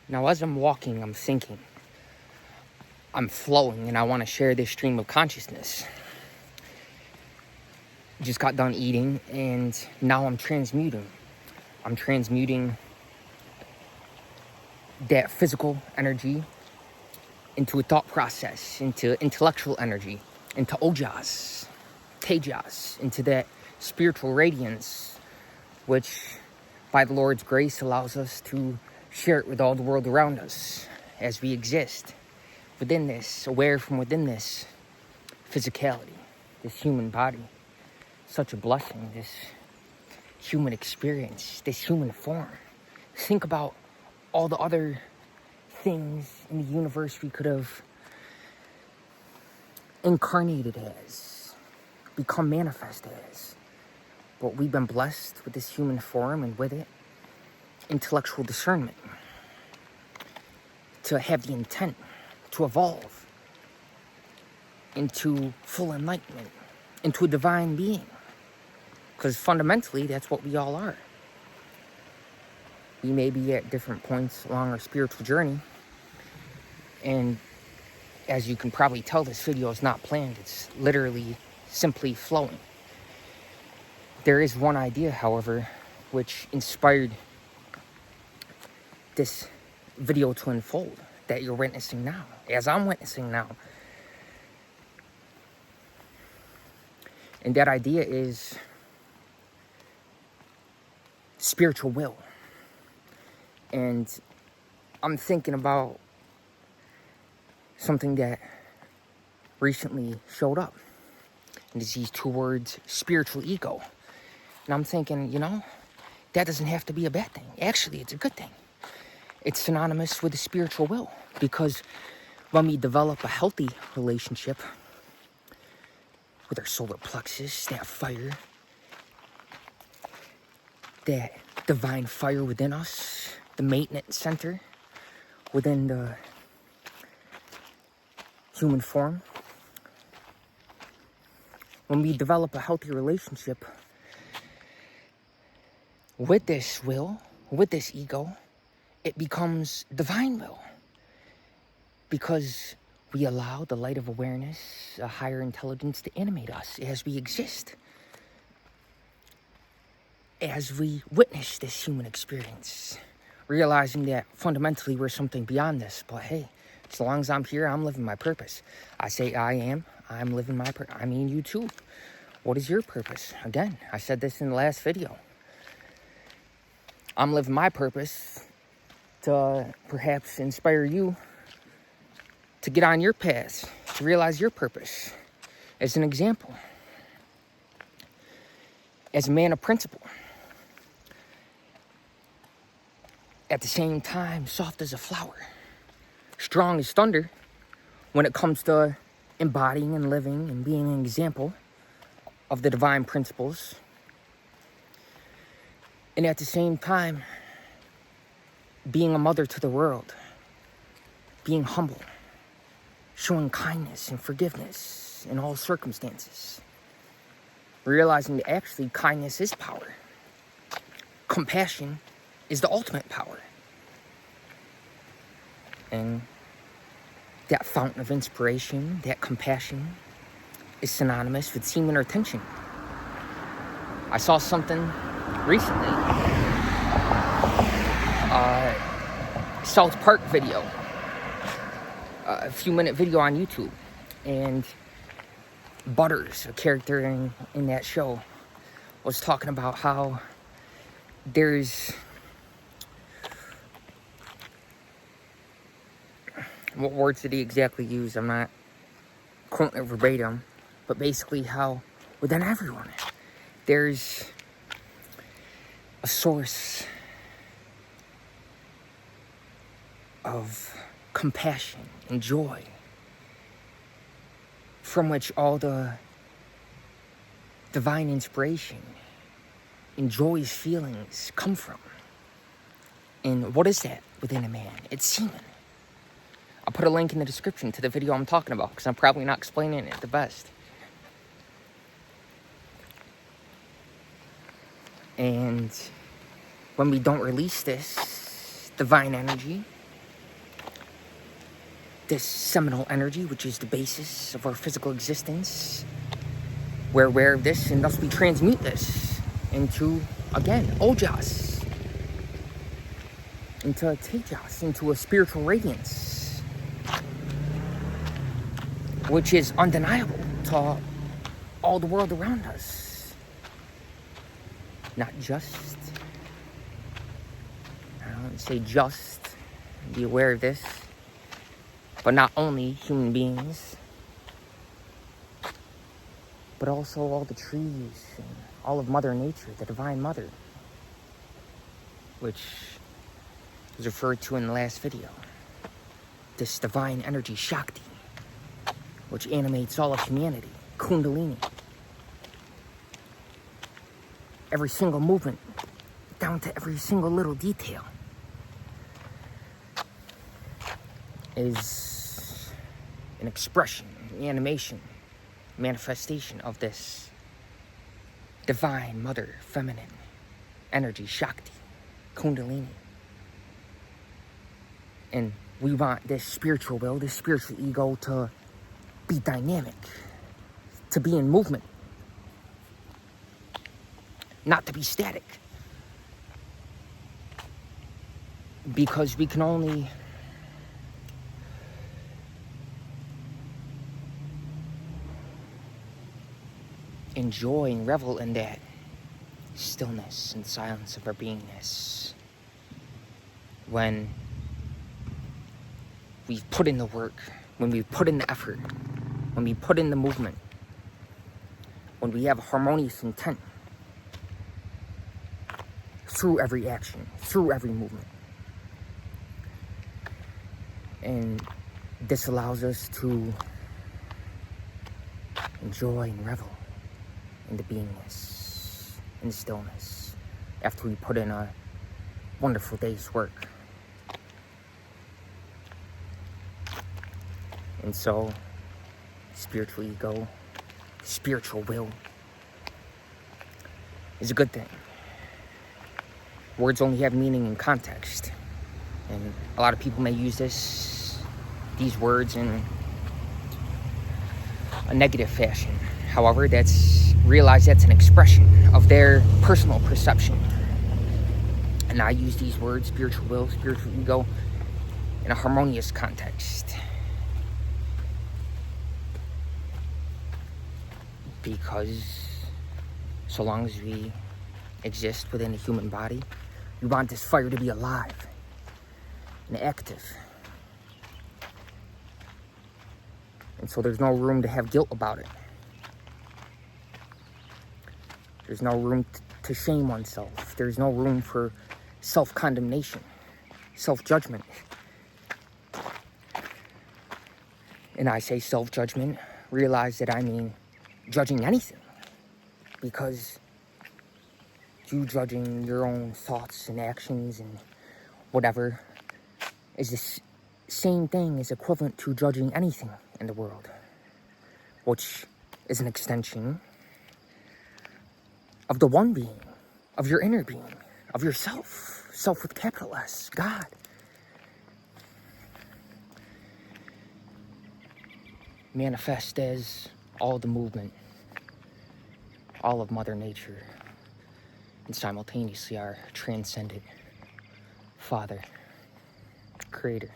Now, as I'm walking, I'm thinking, I'm flowing, and I want to share this stream of consciousness. Just got done eating, and now I'm transmuting. I'm transmuting that physical energy into a thought process, into intellectual energy, into ojas, tejas, into that spiritual radiance, which by the Lord's grace allows us to share it with all the world around us as we exist within this, aware from within this physicality, this human body. Such a blessing, this human experience, this human form. Think about all the other things in the universe we could have incarnated as, become manifest as. But we've been blessed with this human form, and with it, intellectual discernment, to have the intent to evolve into full enlightenment, into a divine being. Because fundamentally, that's what we all are. We may be at different points along our spiritual journey, and as you can probably tell, this video is not planned. It's literally simply flowing. There is one idea, however, which inspired this video to unfold, that you're witnessing now, as I'm witnessing now. And that idea is spiritual will. And I'm thinking about something that recently showed up. And it's these two words, spiritual ego. And I'm thinking, that doesn't have to be a bad thing. Actually, it's a good thing. It's synonymous with the spiritual will. Because when we develop a healthy relationship with our solar plexus, that fire, that divine fire within us, the maintenance center within the human form. When we develop a healthy relationship with this will, with this ego, it becomes divine will. Because we allow the light of awareness, a higher intelligence, to animate us as we exist, as we witness this human experience, realizing that fundamentally we're something beyond this. But hey, as long as I'm here, I'm living my purpose. I say I'm living my purpose. I mean, you too. What is your purpose? Again, I said this in the last video. I'm living my purpose to perhaps inspire you to get on your path, to realize your purpose. As an example, as a man of principle, at the same time, soft as a flower, strong as thunder when it comes to embodying and living and being an example of the divine principles. And at the same time, being a mother to the world, being humble, showing kindness and forgiveness in all circumstances, realizing that actually kindness is power. Compassion is the ultimate power. And that fountain of inspiration, that compassion, is synonymous with semen or tension. I saw something recently, South Park video, a few-minute video on YouTube, and Butters, a character in that show, was talking about how there's, what words did he exactly use? I'm not quoting it verbatim, but basically how within everyone there's a source of compassion and joy from which all the divine inspiration and joy's feelings come from. And what is that within a man? It's semen. I'll put a link in the description to the video I'm talking about, because I'm probably not explaining it the best. And when we don't release this divine energy, this seminal energy, which is the basis of our physical existence. We're aware of this, and thus we transmute this into, again, ojas, into tejas, into a spiritual radiance, which is undeniable to all the world around us. Not just, I don't say just, be aware of this, but not only human beings, but also all the trees and all of Mother Nature, the Divine Mother, which was referred to in the last video. This divine energy, Shakti, which animates all of humanity, Kundalini. Every single movement, down to every single little detail, is an expression, an animation, manifestation of this divine mother, feminine energy, Shakti, Kundalini. And we want this spiritual will, this spiritual ego to be dynamic, to be in movement, not to be static. Because we can only enjoy and revel in that stillness and silence of our beingness when we've put in the work, when we've put in the effort, when we put in the movement, when we have a harmonious intent through every action, through every movement. And this allows us to enjoy and revel in the beingness, in the stillness, after we put in a wonderful day's work. And so, spiritual ego, spiritual will, is a good thing. Words only have meaning in context. And a lot of people may use these words in a negative fashion. However, realize that's an expression of their personal perception. And I use these words, spiritual will, spiritual ego, in a harmonious context. Because so long as we exist within a human body, we want this fire to be alive and active. And so there's no room to have guilt about it. There's no room to shame oneself. There's no room for self-condemnation, self-judgment. And I say self-judgment, realize that I mean judging anything. Because you judging your own thoughts and actions and whatever is the same thing, is equivalent to judging anything in the world, which is an extension of the one being, of your inner being, of yourself, self with capital S, God. Manifest as all the movement, all of Mother Nature, and simultaneously our transcendent Father, Creator.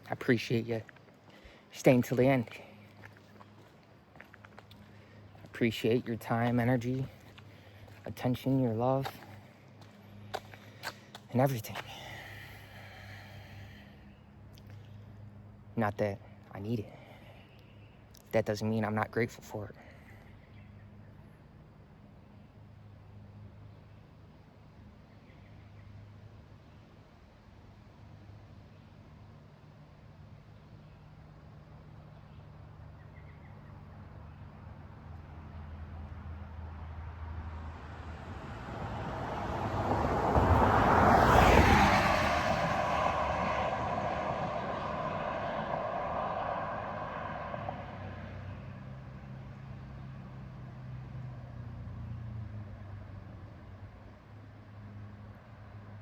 I appreciate you staying till the end. I appreciate your time, energy, attention, your love, and everything. Not that I need it. That doesn't mean I'm not grateful for it.